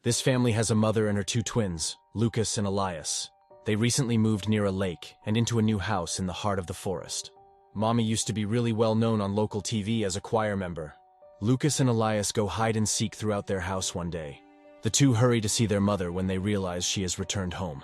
This family has a mother and her two twins, Lucas and Elias. They recently moved near a lake and into a new house in the heart of the forest. Mommy used to be really well known on local TV as a choir member. Lucas and Elias go hide and seek throughout their house one day. The two hurry to see their mother when they realize she has returned home.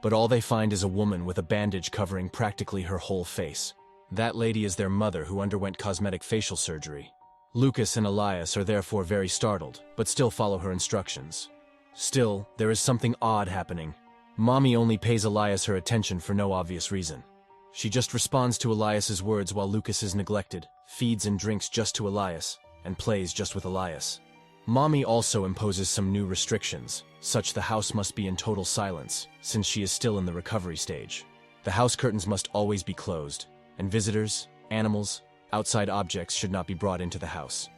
But all they find is a woman with a bandage covering practically her whole face. That lady is their mother who underwent cosmetic facial surgery. Lucas and Elias are therefore very startled, but still follow her instructions. Still, there is something odd happening. Mommy only pays Elias her attention for no obvious reason. She just responds to Elias's words while Lucas is neglected, feeds and drinks just to Elias, and plays just with Elias. Mommy also imposes some new restrictions, such the house must be in total silence, since she is still in the recovery stage. The house curtains must always be closed, and visitors, animals, outside objects should not be brought into the house.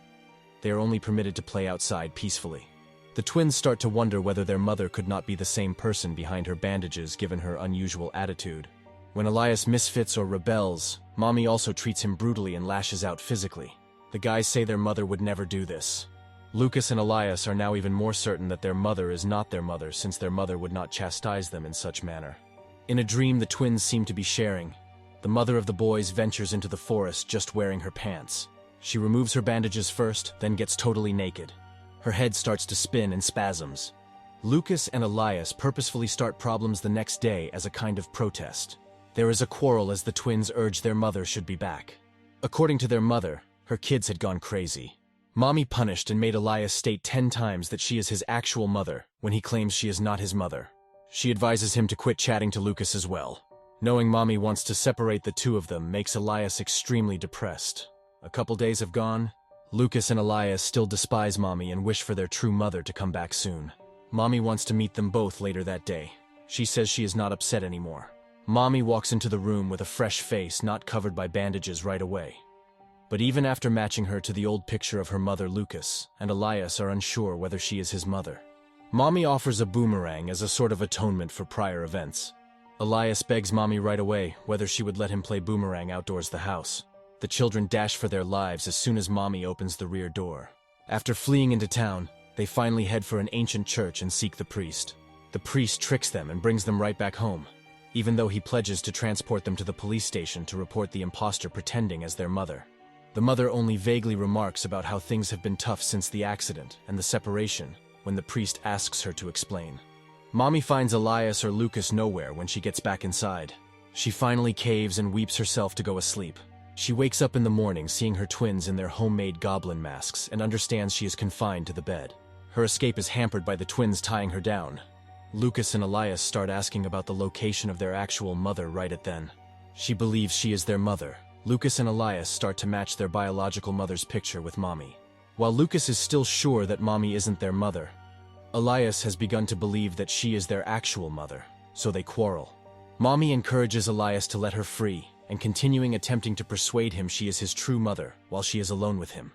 They are only permitted to play outside peacefully. The twins start to wonder whether their mother could not be the same person behind her bandages given her unusual attitude. When Elias misfits or rebels, Mommy also treats him brutally and lashes out physically. The guys say their mother would never do this. Lucas and Elias are now even more certain that their mother is not their mother since their mother would not chastise them in such manner. In a dream the twins seem to be sharing. The mother of the boys ventures into the forest just wearing her pants. She removes her bandages first, then gets totally naked. Her head starts to spin in spasms. Lucas and Elias purposefully start problems the next day as a kind of protest. There is a quarrel as the twins urge their mother should be back. According to their mother, her kids had gone crazy. Mommy punished and made Elias state 10 times that she is his actual mother when he claims she is not his mother. She advises him to quit chatting to Lucas as well. Knowing Mommy wants to separate the two of them makes Elias extremely depressed. A couple days have gone. Lucas and Elias still despise Mommy and wish for their true mother to come back soon. Mommy wants to meet them both later that day. She says she is not upset anymore. Mommy walks into the room with a fresh face not covered by bandages right away. But even after matching her to the old picture of her mother, Lucas and Elias are unsure whether she is his mother. Mommy offers a boomerang as a sort of atonement for prior events. Elias begs Mommy right away whether she would let him play boomerang outdoors the house. The children dash for their lives as soon as Mommy opens the rear door. After fleeing into town, they finally head for an ancient church and seek the priest. The priest tricks them and brings them right back home, even though he pledges to transport them to the police station to report the imposter pretending as their mother. The mother only vaguely remarks about how things have been tough since the accident and the separation when the priest asks her to explain. Mommy finds Elias or Lucas nowhere when she gets back inside. She finally caves and weeps herself to go asleep. She wakes up in the morning seeing her twins in their homemade goblin masks and understands she is confined to the bed. Her escape is hampered by the twins tying her down. Lucas and Elias start asking about the location of their actual mother right at then. She believes she is their mother. Lucas and Elias start to match their biological mother's picture with Mommy. While Lucas is still sure that Mommy isn't their mother, Elias has begun to believe that she is their actual mother, so they quarrel. Mommy encourages Elias to let her free, and continuing attempting to persuade him she is his true mother while she is alone with him.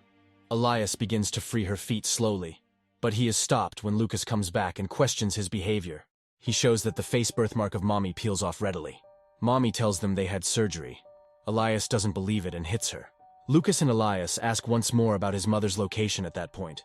Elias begins to free her feet slowly, but he is stopped when Lucas comes back and questions his behavior. He shows that the face birthmark of Mommy peels off readily. Mommy tells them they had surgery. Elias doesn't believe it and hits her. Lucas and Elias ask once more about his mother's location at that point,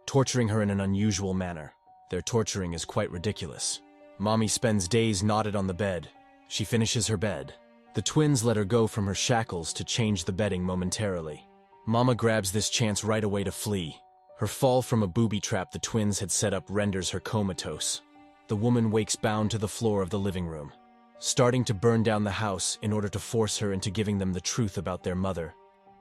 torturing her in an unusual manner. Their torturing is quite ridiculous. Mommy spends days knotted on the bed. She finishes her bed. The twins let her go from her shackles to change the bedding momentarily. Mama grabs this chance right away to flee. Her fall from a booby trap the twins had set up renders her comatose. The woman wakes bound to the floor of the living room, starting to burn down the house in order to force her into giving them the truth about their mother.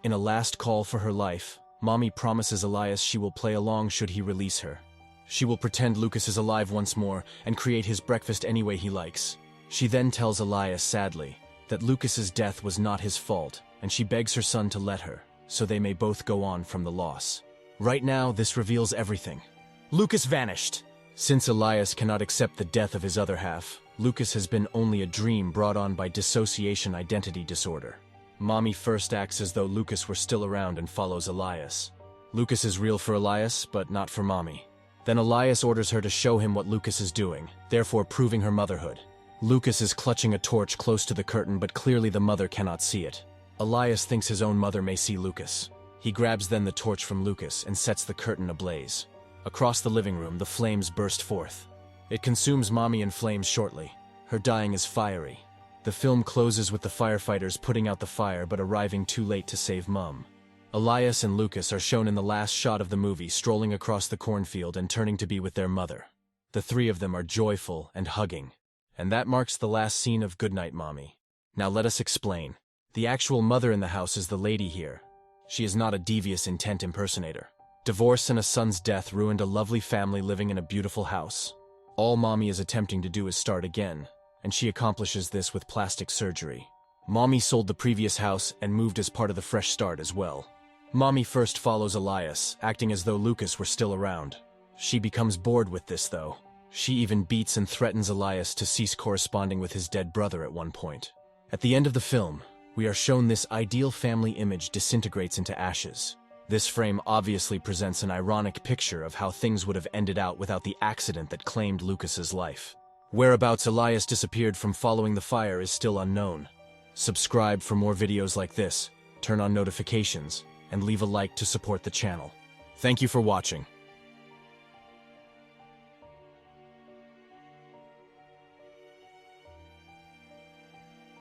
In a last call for her life, Mommy promises Elias she will play along should he release her. She will pretend Lucas is alive once more and create his breakfast any way he likes. She then tells Elias sadly that Lucas's death was not his fault, and she begs her son to let her, so they may both go on from the loss. Right now, this reveals everything. Lucas vanished. Since Elias cannot accept the death of his other half, Lucas has been only a dream brought on by dissociation identity disorder. Mommy first acts as though Lucas were still around and follows Elias. Lucas is real for Elias, but not for Mommy. Then Elias orders her to show him what Lucas is doing, therefore proving her motherhood. Lucas is clutching a torch close to the curtain, but clearly the mother cannot see it. Elias thinks his own mother may see Lucas. He grabs then the torch from Lucas and sets the curtain ablaze. Across the living room, the flames burst forth. It consumes Mommy in flames shortly. Her dying is fiery. The film closes with the firefighters putting out the fire but arriving too late to save Mum. Elias and Lucas are shown in the last shot of the movie strolling across the cornfield and turning to be with their mother. The three of them are joyful and hugging. And that marks the last scene of Goodnight Mommy. Now let us explain. The actual mother in the house is the lady here. She is not a devious intent impersonator. Divorce and a son's death ruined a lovely family living in a beautiful house. All Mommy is attempting to do is start again, and she accomplishes this with plastic surgery. Mommy sold the previous house and moved as part of the fresh start as well. Mommy first follows Elias, acting as though Lucas were still around. She becomes bored with this, though. She even beats and threatens Elias to cease corresponding with his dead brother at one point. At the end of the film, we are shown this ideal family image disintegrates into ashes. This frame obviously presents an ironic picture of how things would have ended out without the accident that claimed Lucas's life. Whereabouts Elias disappeared from following the fire is still unknown. Subscribe for more videos like this, turn on notifications, and leave a like to support the channel. Thank you for watching.